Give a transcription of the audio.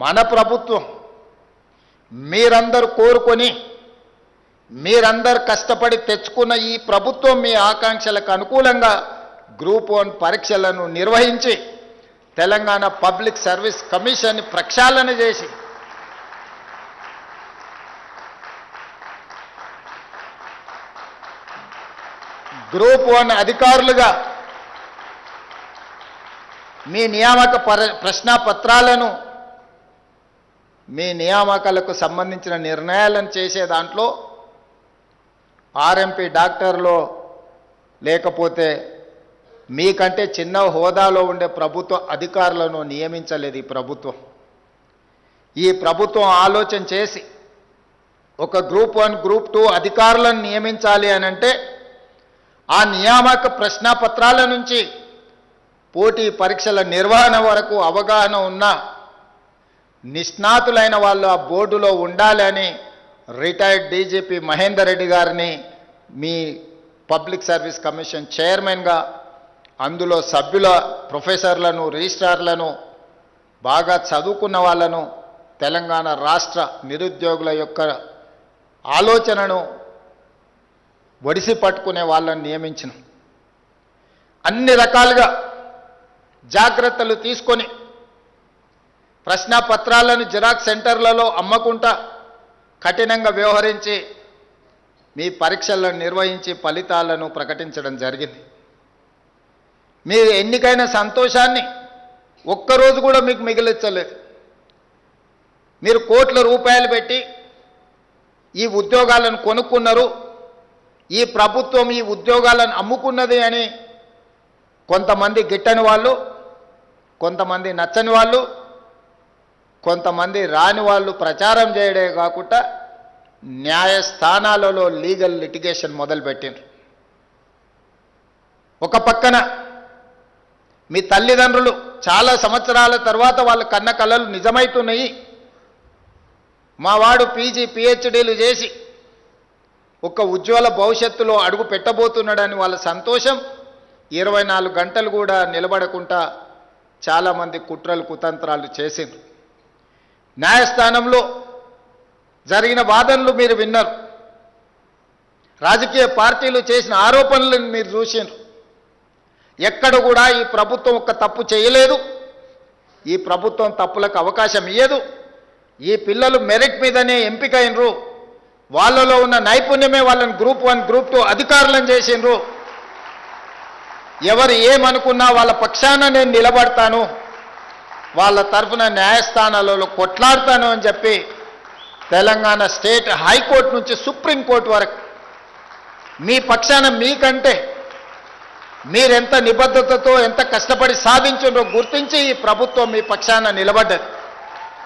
మన ప్రభుత్వం మీరందరూ కోరుకొని మీరందరూ కష్టపడి తెచ్చుకున్న ఈ ప్రభుత్వం మీ ఆకాంక్షలకు అనుకూలంగా గ్రూప్ 1 పరీక్షలను నిర్వహించి తెలంగాణ పబ్లిక్ సర్వీస్ కమిషన్ ప్రక్షాళన చేసి గ్రూప్ 1 అధికారులుగా మీ నియామక ప్రశ్నాపత్రాలను మీ నియామకాలకు సంబంధించిన నిర్ణయాలను చేసే దాంట్లో ఆర్ఎంపీ డాక్టర్లో లేకపోతే మీకంటే చిన్న హోదాలో ఉండే ప్రభుత్వ అధికారులను నియమించలేదు ఈ ప్రభుత్వం. ఈ ప్రభుత్వం ఆలోచన చేసి ఒక గ్రూప్ 1 గ్రూప్ 2 అధికారులను నియమించాలి అనంటే ఆ నియామక ప్రశ్నాపత్రాల నుంచి పోటీ పరీక్షల నిర్వహణ వరకు అవగాహన ఉన్న నిష్ణాతులైన వాళ్ళు ఆ బోర్డులో ఉండాలని రిటైర్డ్ డీజీపీ మహేందర్ రెడ్డి గారిని మీ పబ్లిక్ సర్వీస్ కమిషన్ చైర్మన్గా అందులో సభ్యుల ప్రొఫెసర్లను రిజిస్ట్రార్లను బాగా చదువుకున్న వాళ్ళను తెలంగాణ రాష్ట్ర నిరుద్యోగుల యొక్క ఆలోచనను ఒడిసి పట్టుకునే వాళ్ళని నియమించిన అన్ని రకాలుగా జాగ్రత్తలు తీసుకొని ప్రశ్నాపత్రాలను జిరాక్స్ సెంటర్లలో అమ్మకుండా కఠినంగా వ్యవహరించి మీ పరీక్షలను నిర్వహించి ఫలితాలను ప్రకటించడం జరిగింది. మీ ఎన్నికైన సంతోషాన్ని ఒక్కరోజు కూడా మీకు మిగిలించలేదు. మీరు కోట్ల రూపాయలు పెట్టి ఈ ఉద్యోగాలను కొనుక్కున్నారు, ఈ ప్రభుత్వం ఈ ఉద్యోగాలను అమ్ముకున్నది అని కొంతమంది గిట్టని వాళ్ళు, కొంతమంది నచ్చని వాళ్ళు, కొంతమంది రాని వాళ్ళు ప్రచారం చేయడే కాకుండా న్యాయస్థానాలలో లీగల్ లిటిగేషన్ మొదలుపెట్టిండ్రు. ఒక పక్కన మీ తల్లిదండ్రులు చాలా సంవత్సరాల తర్వాత వాళ్ళ కన్న కలలు నిజమవుతున్నాయి, మా వాడు పీజీ పిహెచ్డీలు చేసి ఒక ఉజ్వల భవిష్యత్తులో అడుగు పెట్టబోతున్నాడని వాళ్ళ సంతోషం 24 గంటలు కూడా నిలబడకుండా చాలామంది కుట్రలు కుతంత్రాలు చేసిండ్రు. న్యాయస్థానంలో జరిగిన వాదనలు మీరు విన్నారు, రాజకీయ పార్టీలు చేసిన ఆరోపణలను మీరు చూసిండ్రు. ఎక్కడ కూడా ఈ ప్రభుత్వం ఒక్క తప్పు చేయలేదు, ఈ ప్రభుత్వం తప్పులకు అవకాశం ఇయ్యదు, ఈ పిల్లలు మెరిట్ మీదనే ఎంపికైనరు, వాళ్ళలో ఉన్న నైపుణ్యమే వాళ్ళని గ్రూప్ 1 గ్రూప్ 2 అధికారులను చేసిండ్రు. ఎవరు ఏమనుకున్నా వాళ్ళ పక్షాన నేను నిలబడతాను, వాళ్ళ తరఫున న్యాయస్థానాలలో కొట్లాడతాను అని చెప్పి తెలంగాణ స్టేట్ హైకోర్టు నుంచి సుప్రీంకోర్టు వరకు మీ పక్షాన మీకంటే మీరెంత నిబద్ధతతో ఎంత కష్టపడి సాధించిందో గుర్తించి ఈ ప్రభుత్వం మీ పక్షాన నిలబడ్డది.